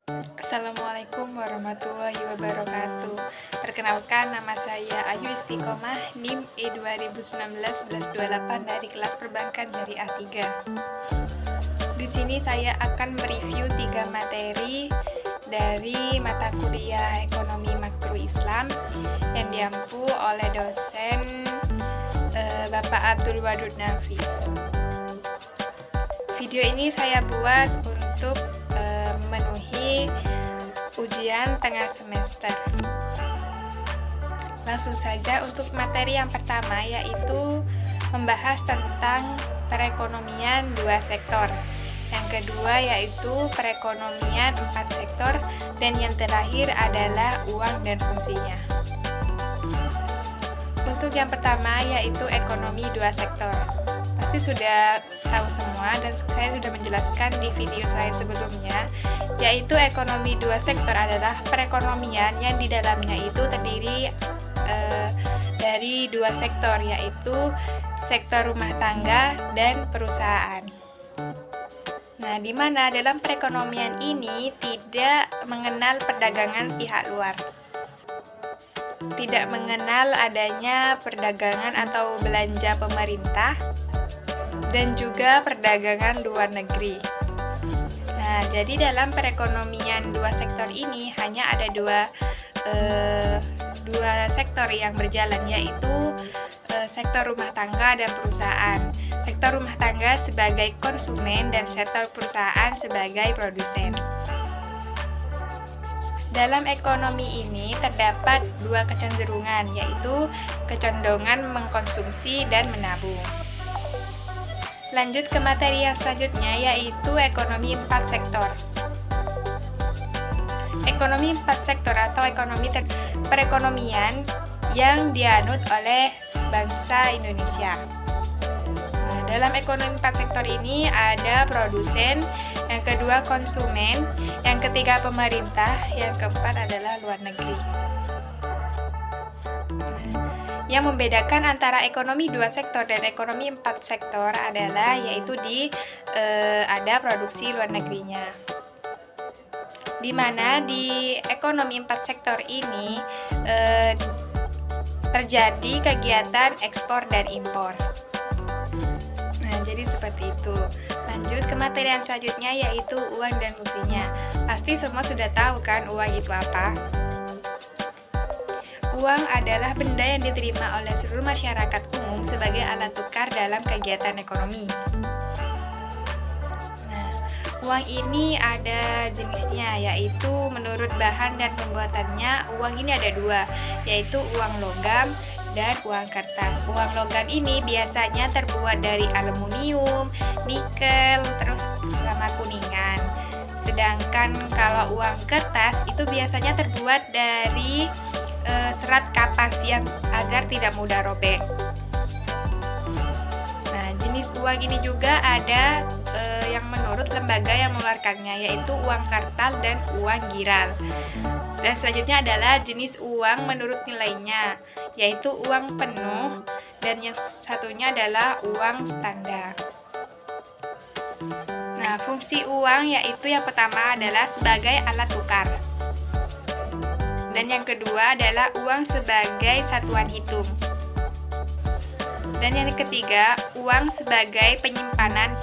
Assalamualaikum warahmatullahi wabarakatuh. Perkenalkan, nama saya Ayu Istiqomah, NIM E2019-1128 dari kelas perbankan dari A3. Di sini saya akan mereview 3 materi dari mata kuliah Ekonomi Makro Islam yang diampu oleh dosen Bapak Abdul Wadud Nafis. Video ini saya buat untuk memenuhi ujian tengah semester. Langsung saja untuk materi yang pertama, yaitu membahas tentang perekonomian 2 sektor. Yang kedua yaitu perekonomian 4 sektor, dan yang terakhir adalah uang dan fungsinya. Untuk yang pertama yaitu ekonomi 2 sektor. Pasti sudah tahu semua dan saya sudah menjelaskan di video saya sebelumnya, yaitu ekonomi 2 sektor adalah perekonomian yang di dalamnya itu terdiri dari 2 sektor, yaitu sektor rumah tangga dan perusahaan. Nah, di mana dalam perekonomian ini tidak mengenal perdagangan pihak luar, tidak mengenal adanya perdagangan atau belanja pemerintah, dan juga perdagangan luar negeri. Nah, jadi dalam perekonomian 2 sektor ini hanya ada dua sektor yang berjalan, yaitu sektor rumah tangga dan perusahaan. Sektor rumah tangga sebagai konsumen dan sektor perusahaan sebagai produsen. Dalam ekonomi ini terdapat 2 kecenderungan, yaitu kecenderungan mengkonsumsi dan menabung. Lanjut ke materi yang selanjutnya, yaitu ekonomi 4 sektor. Ekonomi 4 sektor atau ekonomi perekonomian yang dianut oleh bangsa Indonesia. Nah, dalam ekonomi 4 sektor ini ada produsen, yang kedua konsumen, yang ketiga pemerintah, yang keempat adalah luar negeri. Yang membedakan antara ekonomi 2 sektor dan ekonomi 4 sektor adalah yaitu ada produksi luar negerinya. Di mana di ekonomi 4 sektor ini terjadi kegiatan ekspor dan impor. Nah, jadi seperti itu. Lanjut ke materi yang selanjutnya, yaitu uang dan fungsinya. Pasti semua sudah tahu kan uang itu apa? Uang adalah benda yang diterima oleh seluruh masyarakat umum sebagai alat tukar dalam kegiatan ekonomi. Nah, uang ini ada jenisnya, yaitu menurut bahan dan pembuatannya, uang ini ada 2, yaitu uang logam dan uang kertas. Uang logam ini biasanya terbuat dari aluminium, nikel, terus sama kuningan. Sedangkan kalau uang kertas itu biasanya terbuat dari serat kapas yang agar tidak mudah robek. Nah, jenis uang ini juga ada yang menurut lembaga yang mengeluarkannya, yaitu uang kartal dan uang giral. Dan selanjutnya adalah jenis uang menurut nilainya, yaitu uang penuh, dan yang satunya adalah uang tanda. Nah, fungsi uang yaitu yang pertama adalah sebagai alat tukar. Dan yang kedua adalah uang sebagai satuan hitung. Dan yang ketiga, uang sebagai penyimpanan.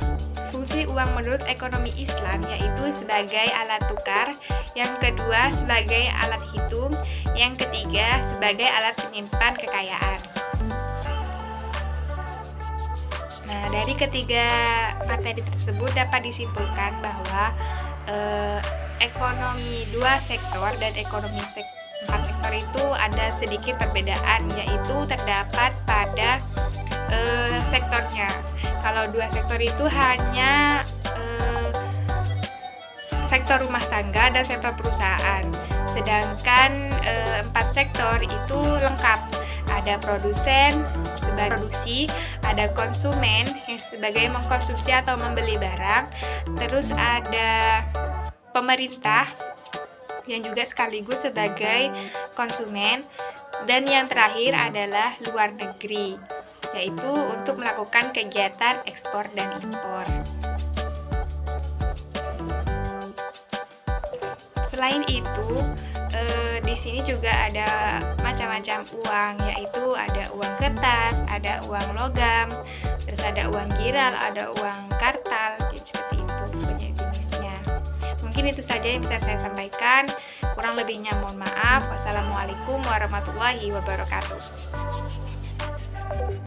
Fungsi uang menurut ekonomi Islam yaitu sebagai alat tukar, yang kedua sebagai alat hitung, yang ketiga sebagai alat penyimpan kekayaan. Nah, dari ketiga materi tersebut dapat disimpulkan bahwa ekonomi 2 sektor dan ekonomi 4 sektor itu ada sedikit perbedaan, yaitu terdapat pada sektornya. Kalau 2 sektor itu hanya sektor rumah tangga dan sektor perusahaan, sedangkan 4 sektor itu lengkap. Ada produsen sebagai produksi, ada konsumen yang sebagai mengkonsumsi atau membeli barang, terus ada pemerintah yang juga sekaligus sebagai konsumen, dan yang terakhir adalah luar negeri, yaitu untuk melakukan kegiatan ekspor dan impor. selain itu, di sini juga ada macam-macam uang, yaitu ada uang kertas, ada uang logam, terus ada uang giral, ada uang kartal, gitu, seperti itu banyak jenisnya. Mungkin itu saja yang bisa saya sampaikan. Kurang lebihnya mohon maaf. Wassalamualaikum warahmatullahi wabarakatuh.